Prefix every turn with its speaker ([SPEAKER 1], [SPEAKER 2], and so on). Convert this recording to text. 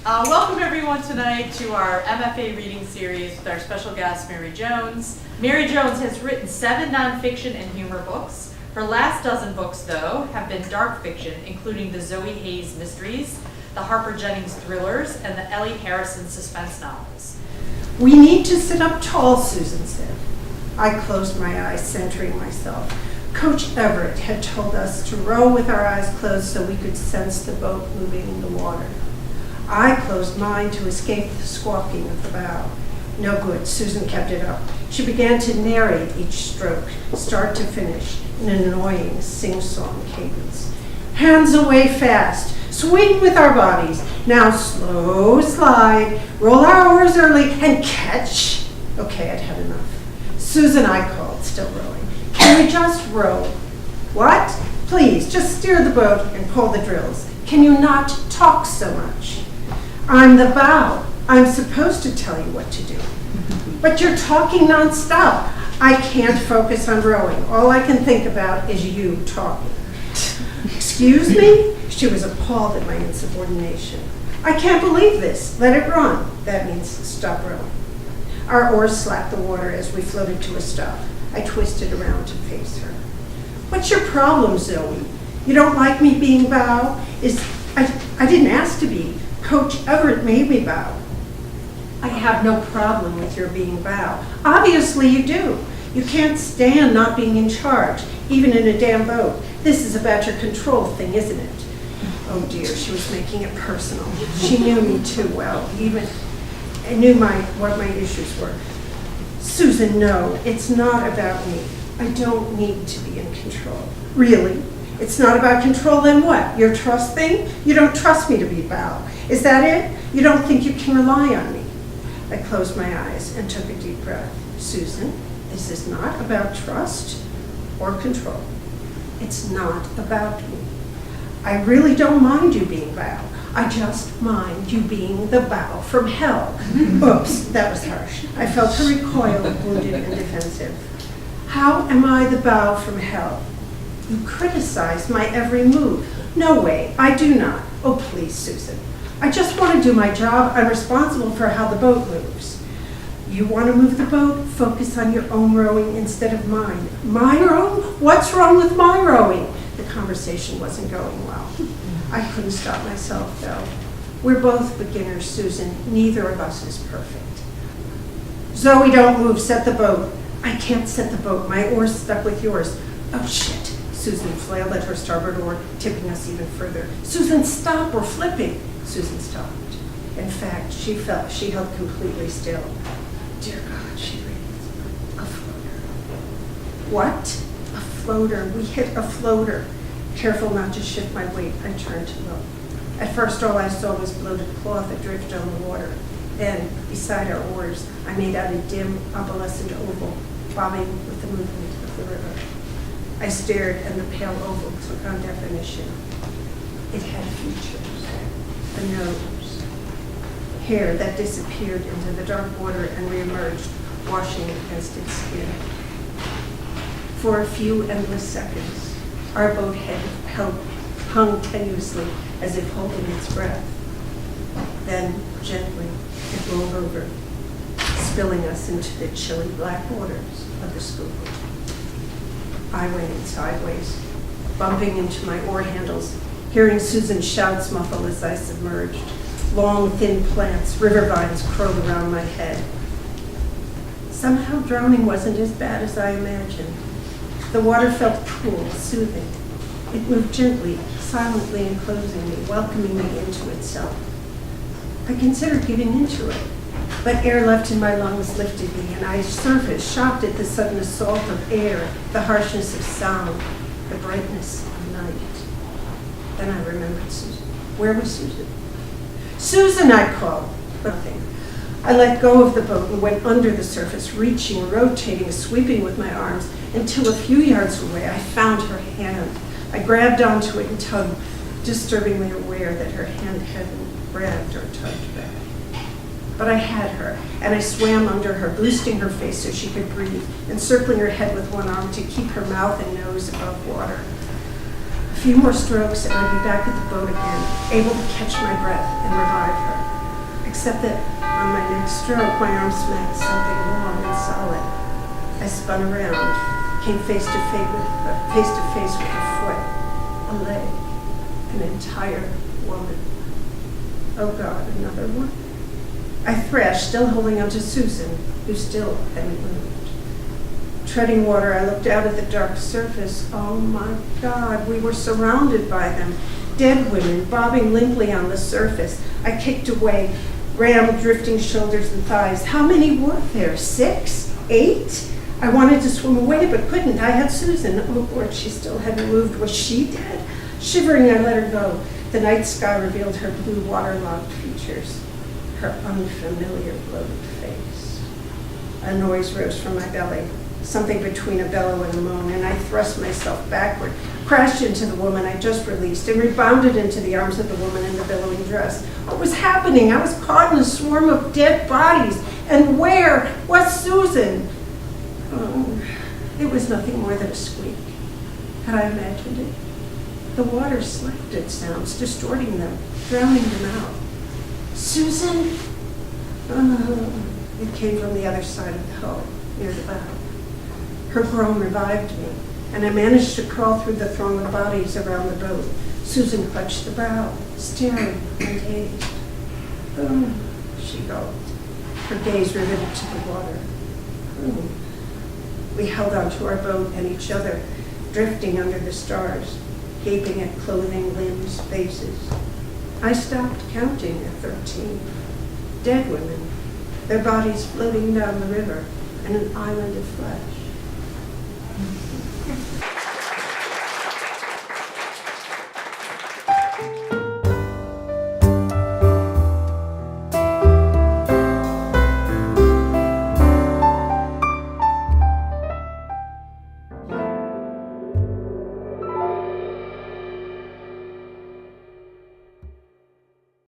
[SPEAKER 1] Welcome everyone tonight to our MFA reading series with our special guest, Mary Jones. Mary Jones has written 7 nonfiction and humor books. Her last dozen books, though, have been dark fiction, including the Zoe Hayes mysteries, the Harper Jennings thrillers, and the Ellie Harrison suspense novels.
[SPEAKER 2] We need to sit up tall, Susan said. I closed my eyes, centering myself. Coach Everett had told us to row with our eyes closed so we could sense the boat moving in the water. I closed mine to escape the squawking of the bow. No good, Susan kept it up. She began to narrate each stroke, start to finish, in an annoying sing-song cadence. Hands away fast, swing with our bodies. Now slow slide, roll our oars early, and catch. Okay, I'd had enough. Susan, I called, still rowing. Can we just row? What? Please, just steer the boat and pull the drills. Can you not talk so much? I'm the bow. I'm supposed to tell you what to do. But you're talking nonstop. I can't focus on rowing. All I can think about is you talking. Excuse me? She was appalled at my insubordination. I can't believe this. Let it run. That means stop rowing. Our oars slapped the water as we floated to a stop. I twisted around to face her. What's your problem, Zoe? You don't like me being bow? I didn't ask to be. Coach Everett made me bow. I have no problem with your being bow. Obviously you do. You can't stand not being in charge, even in a damn boat. This is about your control thing, isn't it? Oh dear, she was making it personal. She knew me too well, even I knew what my issues were. Susan, no, it's not about me. I don't need to be in control. Really? It's not about control, then what? Your trust thing? You don't trust me to be bow. Is that it? You don't think you can rely on me? I closed my eyes and took a deep breath. Susan, this is not about trust or control. It's not about me. I really don't mind you being bow. I just mind you being the bow from hell. Oops, that was harsh. I felt her recoil, wounded and defensive. How am I the bow from hell? You criticize my every move. No way, I do not. Oh, please, Susan. I just want to do my job. I'm responsible for how the boat moves. You want to move the boat? Focus on your own rowing instead of mine. My rowing? What's wrong with my rowing? The conversation wasn't going well. I couldn't stop myself, though. We're both beginners, Susan. Neither of us is perfect. Zoe, don't move. Set the boat. I can't set the boat. My oar's stuck with yours. Oh, shit. Susan flailed at her starboard oar, tipping us even further. Susan, stop. We're flipping. Susan stopped. In fact, she held completely still. Dear God, she breathed. A floater. What? A floater. We hit a floater. Careful not to shift my weight, I turned to look. At first, all I saw was bloated cloth adrift on the water. Then, beside our oars, I made out a dim, opalescent oval, bobbing with the movement of the river. I stared, and the pale oval took on definition. It had features. A nose. Hair that disappeared into the dark water and reemerged, washing against its skin. For a few endless seconds, our boat head hung tenuously as if holding its breath. Then, gently, it rolled over, spilling us into the chilly black waters of the school. I went in sideways, bumping into my oar handles, hearing Susan's shouts muffle as I submerged. Long, thin plants, river vines curled around my head. Somehow drowning wasn't as bad as I imagined. The water felt cool, soothing. It moved gently, silently enclosing me, welcoming me into itself. I considered giving into it, but air left in my lungs lifted me, and I surfaced, shocked at the sudden assault of air, the harshness of sound, the brightness of night. Then I remembered Susan. Where was Susan? Susan, I called. Nothing. I let go of the boat and went under the surface, reaching, rotating, sweeping with my arms, until a few yards away I found her hand. I grabbed onto it and tugged, disturbingly aware that her hand hadn't grabbed or tugged back. But I had her, and I swam under her, boosting her face so she could breathe, encircling her head with one arm to keep her mouth and nose above water. A few more strokes, and I'd be back at the boat again, able to catch my breath and revive her. except that on my next stroke, my arm smacked something long and solid. I spun around, came face to face with a foot, a leg, an entire woman. Oh God, another one? I thrashed, still holding on to Susan, who still hadn't moved. Treading water, I looked out at the dark surface. Oh my God, we were surrounded by them. Dead women bobbing limply on the surface. I kicked away, rammed drifting shoulders and thighs. How many were there? 6? 8? I wanted to swim away, but couldn't. I had Susan. Oh Lord, she still hadn't moved. Was she dead? Shivering, I let her go. The night sky revealed her blue waterlogged features, her unfamiliar bloated face. A noise rose from my belly, something between a bellow and a moan, and I thrust myself backward, crashed into the woman I just released, and rebounded into the arms of the woman in the billowing dress. What was happening? I was caught in a swarm of dead bodies. And where was Susan? Oh, it was nothing more than a squeak. Had I imagined it? The water slapped at sounds, distorting them, drowning them out. Susan? Oh, it came from the other side of the hull, near the bow. Her groan revived me, and I managed to crawl through the throng of bodies around the boat. Susan clutched the bow, staring and dazed. Oh, she gulped, her gaze riveted to the water. Oh. We held onto our boat and each other, drifting under the stars, gaping at clothing, limbs, faces. I stopped counting at 13. Dead women, their bodies floating down the river in an island of flesh.